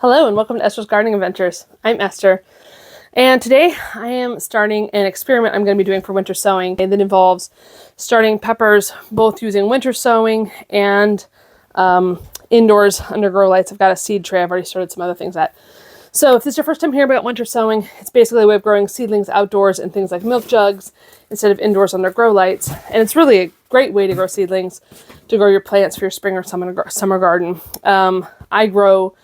Hello and welcome to Esther's Gardening Adventures. I'm Esther, and today I am starting an experiment I'm going to be doing for winter sowing that involves starting peppers both using winter sowing and indoors under grow lights. I've got a seed tray I've already started some other things at. So if this is your first time hearing about winter sowing, it's basically a way of growing seedlings outdoors in things like milk jugs instead of indoors under grow lights. And it's really a great way to grow seedlings, to grow your plants for your spring or summer garden. I grow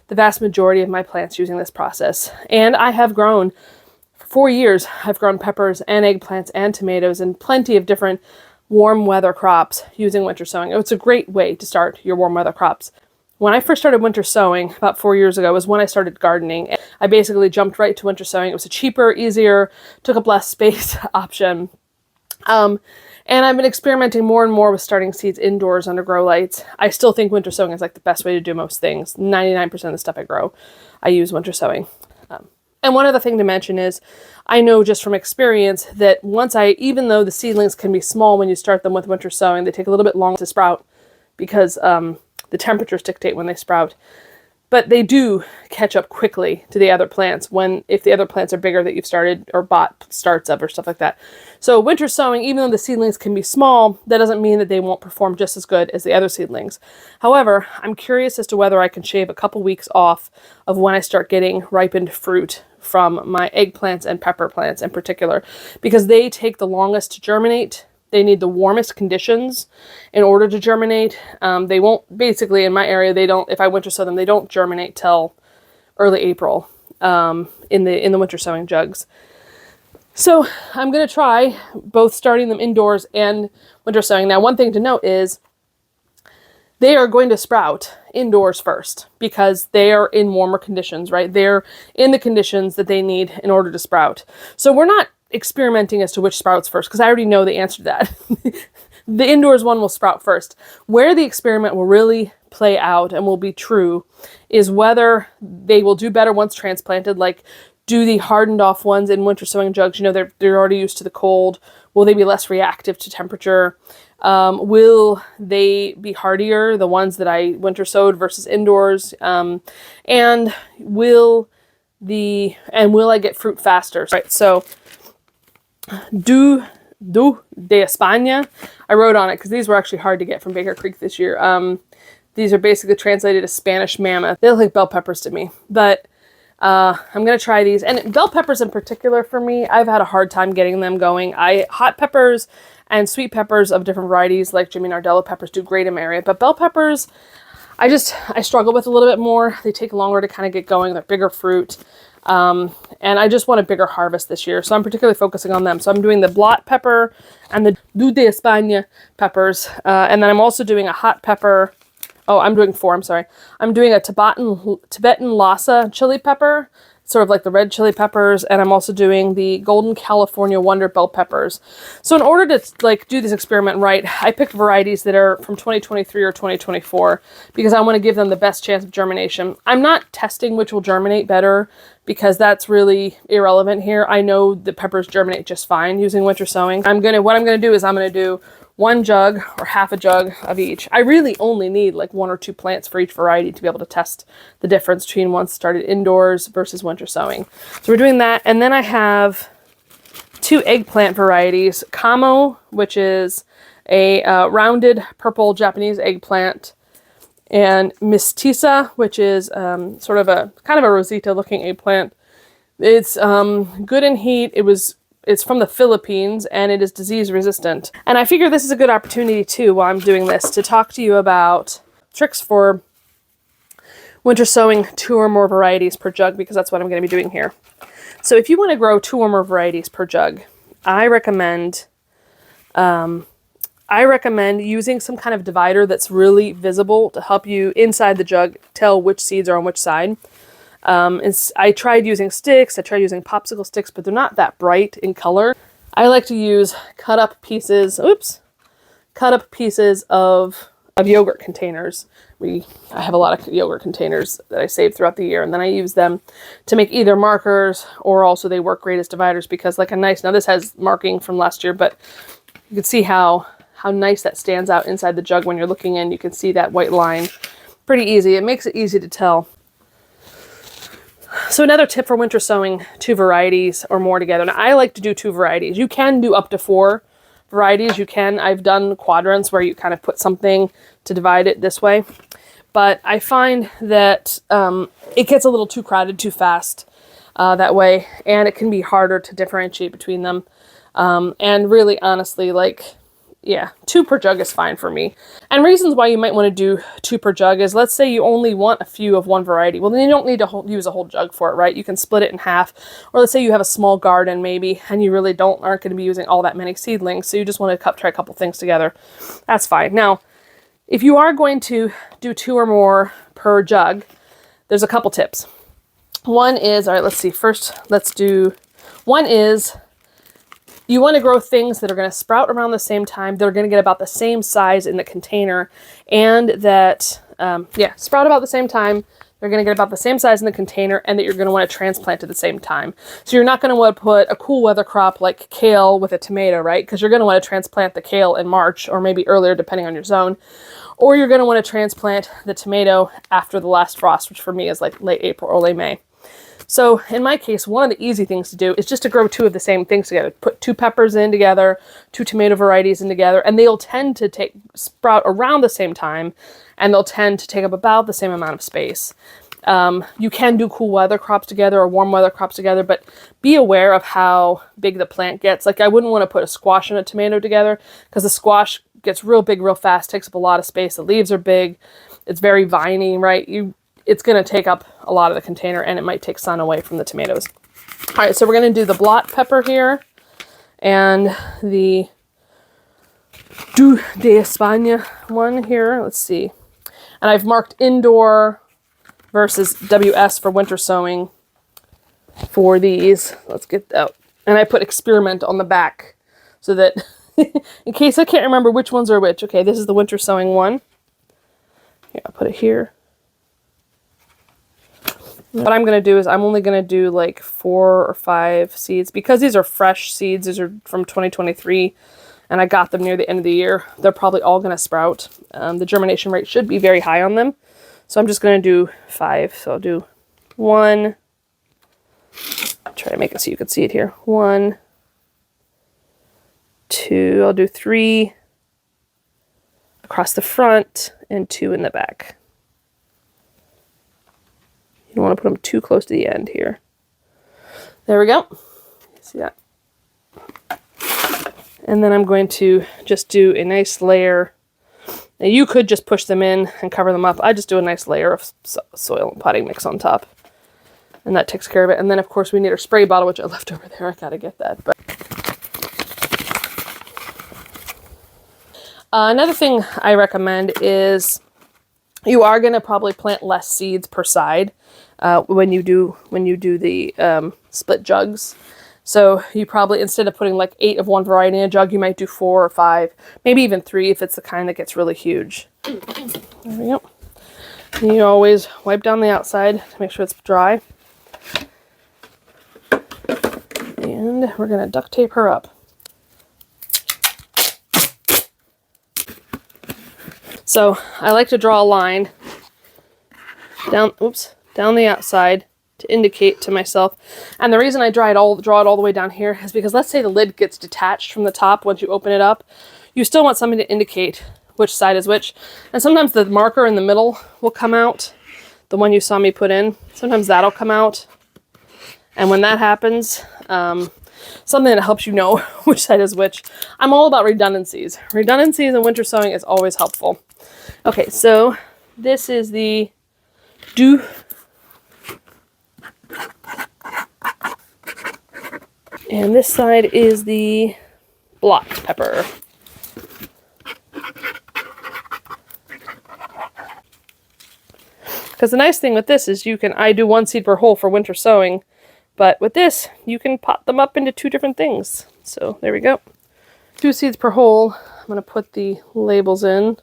the vast majority of my plants using this process. And I have grown, for 4 years, I've grown peppers and eggplants and tomatoes and plenty of different warm weather crops using winter sowing. It's a great way to start your warm weather crops. When I first started winter sowing about 4 years ago was when I started gardening. I basically jumped right to winter sowing. It was a cheaper, easier, took up less space option. And I've been experimenting more and more with starting seeds indoors under grow lights. I still think winter sowing is like the best way to do most things. 99% of the stuff I grow, I use winter sowing. And one other thing to mention is, I know just from experience that even though the seedlings can be small when you start them with winter sowing, they take a little bit longer to sprout because the temperatures dictate when they sprout. But they do catch up quickly to the other plants if the other plants are bigger that you've started or bought starts of or stuff like that. So winter sowing, even though the seedlings can be small, that doesn't mean that they won't perform just as good as the other seedlings. However, I'm curious as to whether I can shave a couple weeks off of when I start getting ripened fruit from my eggplants and pepper plants in particular, because they take the longest to germinate. They need the warmest conditions in order to germinate. They won't, basically in my area, if I winter sow them, they don't germinate till early April in the winter sowing jugs. So I'm going to try both starting them indoors and winter sowing. Now, one thing to note is they are going to sprout indoors first because they are in warmer conditions, right? They're in the conditions that they need in order to sprout. So we're not experimenting as to which sprouts first, because I already know the answer to that. The indoors one will sprout first. Where the experiment will really play out and will be true is whether they will do better once transplanted, like do the hardened off ones in winter sowing jugs, they're already used to the cold. Will they be less reactive to temperature? Will they be hardier, the ones that I winter sowed versus indoors? And will I get fruit faster? Right, so de España. I wrote on it because these were actually hard to get from Baker Creek this year. These are basically translated as Spanish mammoth. They look like bell peppers to me, but I'm going to try these. And bell peppers in particular for me, I've had a hard time getting them going. Hot peppers and sweet peppers of different varieties like Jimmy Nardello peppers do great in my area, but bell peppers, I struggle with a little bit more. They take longer to kind of get going. They're bigger fruit. And I just want a bigger harvest this year. So I'm particularly focusing on them. So I'm doing the blot pepper and the de España peppers. And then I'm also doing a hot pepper. Oh, I'm doing 4, I'm sorry. I'm doing a Tibetan Lhasa chili pepper, sort of like the red chili peppers. And I'm also doing the Golden California Wonder bell peppers. So in order to do this experiment right, I picked varieties that are from 2023 or 2024 because I want to give them the best chance of germination. I'm not testing which will germinate better because that's really irrelevant here. I know the peppers germinate just fine using winter sowing. What I'm going to do is I'm going to do 1 jug or half a jug of each. I really only need like 1 or 2 plants for each variety to be able to test the difference between ones started indoors versus winter sowing. So we're doing that. And then I have 2 eggplant varieties. Kamo, which is a rounded purple Japanese eggplant, and Mestiza, which is sort of a kind of a Rosita looking eggplant. It's good in heat. It's from the Philippines and it is disease resistant. And I figure this is a good opportunity too, while I'm doing this, to talk to you about tricks for winter sowing 2 or more varieties per jug, because that's what I'm going to be doing here. So if you want to grow 2 or more varieties per jug, I recommend using some kind of divider that's really visible to help you inside the jug tell which seeds are on which side. I tried using sticks, I tried using popsicle sticks, but they're not that bright in color. I like to use cut up pieces of yogurt containers. I have a lot of yogurt containers that I save throughout the year, and then I use them to make either markers, or also they work great as dividers because now this has marking from last year, but you can see how nice that stands out inside the jug when you're looking in. You can see that white line pretty easy. It makes it easy to tell. So another tip for winter sowing, 2 varieties or more together. Now I like to do 2 varieties. You can do up to 4 varieties. You can. I've done quadrants where you kind of put something to divide it this way. But I find that it gets a little too crowded too fast that way. And it can be harder to differentiate between them. And really, honestly, like, yeah, 2 per jug is fine for me. And reasons why you might want to do 2 per jug is, let's say you only want a few of one variety. Well, then you don't need to use a whole jug for it, right? You can split it in half. Or let's say you have a small garden maybe, and you really aren't going to be using all that many seedlings, so you just want to try a couple things together. That's fine. Now, if you are going to do 2 or more per jug, there's a couple tips. One is, all right, let's see. First, one is, you want to grow things that are going to sprout around the same time. They're going to get about the same size in the container, and that, sprout about the same time. They're going to get about the same size in the container, and that you're going to want to transplant at the same time. So you're not going to want to put a cool weather crop like kale with a tomato, right? Because you're going to want to transplant the kale in March or maybe earlier, depending on your zone. Or you're going to want to transplant the tomato after the last frost, which for me is like late April or late May. So in my case, one of the easy things to do is just to grow 2 of the same things together. Put 2 peppers in together, 2 tomato varieties in together, and they'll tend to sprout around the same time, and they'll tend to take up about the same amount of space. You can do cool weather crops together or warm weather crops together, but be aware of how big the plant gets. Like, I wouldn't want to put a squash and a tomato together, because the squash gets real big real fast, takes up a lot of space. The leaves are big. It's very viney, right? It's going to take up a lot of the container, and it might take sun away from the tomatoes. All right, so we're going to do the blot pepper here and the Du de España one here. Let's see. And I've marked indoor versus WS for winter sowing for these. Let's get out. And I put experiment on the back so that in case I can't remember which ones are which. Okay, this is the winter sowing one. Here, I'll put it here. What I'm going to do is I'm only going to do like 4 or 5 seeds, because these are fresh seeds. These are from 2023, and I got them near the end of the year. They're probably all going to sprout. The germination rate should be very high on them. So I'm just going to do 5. So I'll do 1. Try to make it so you can see it here. 1, 2. I'll do 3 across the front and 2 in the back. You don't want to put them too close to the end here. There we go. See that? And then I'm going to just do a nice layer. Now you could just push them in and cover them up. I just do a nice layer of soil and potting mix on top. And that takes care of it. And then of course we need our spray bottle, which I left over there. I gotta get that. But another thing I recommend is you are going to probably plant less seeds per side when you do the split jugs. So you probably, instead of putting like 8 of one variety in a jug, you might do 4 or 5, maybe even 3 if it's the kind that gets really huge. There we go. And you always wipe down the outside to make sure it's dry. And we're going to duct tape her up. So I like to draw a line down the outside to indicate to myself. And the reason I draw it all the way down here is because let's say the lid gets detached from the top once you open it up. You still want something to indicate which side is which. And sometimes the marker in the middle will come out, the one you saw me put in. Sometimes that'll come out. And when that happens, something that helps you know which side is which. I'm all about redundancies. Redundancies in winter sowing is always helpful. Okay, so this is the Du. And this side is the blot pepper. Because the nice thing with this is I do 1 seed per hole for winter sowing, but with this, you can pot them up into 2 different things. So there we go. 2 seeds per hole. I'm going to put the labels in.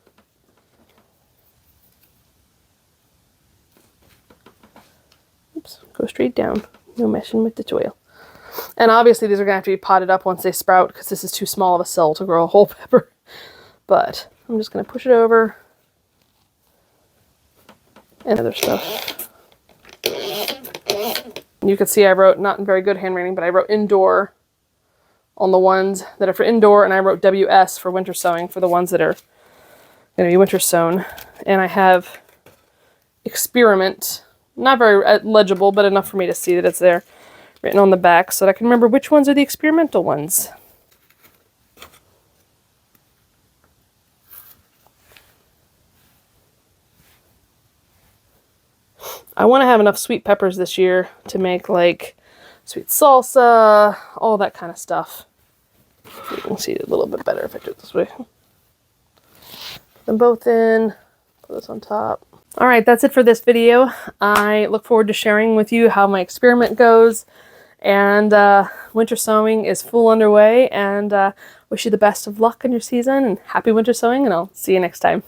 Oops, go straight down. No messing with the soil. And obviously these are going to have to be potted up once they sprout, because this is too small of a cell to grow a whole pepper. But I'm just going to push it over. And other stuff. You can see I wrote, not in very good handwriting, but I wrote indoor on the ones that are for indoor, and I wrote WS for winter sowing for the ones that are going to be winter sown. And I have experiment, not very legible, but enough for me to see that it's there, written on the back so that I can remember which ones are the experimental ones. I want to have enough sweet peppers this year to make like sweet salsa, all that kind of stuff. You can see it a little bit better if I do it this way. Put them both in, put this on top. All right, that's it for this video. I look forward to sharing with you how my experiment goes. And winter sowing is full underway, and wish you the best of luck in your season and happy winter sowing, and I'll see you next time.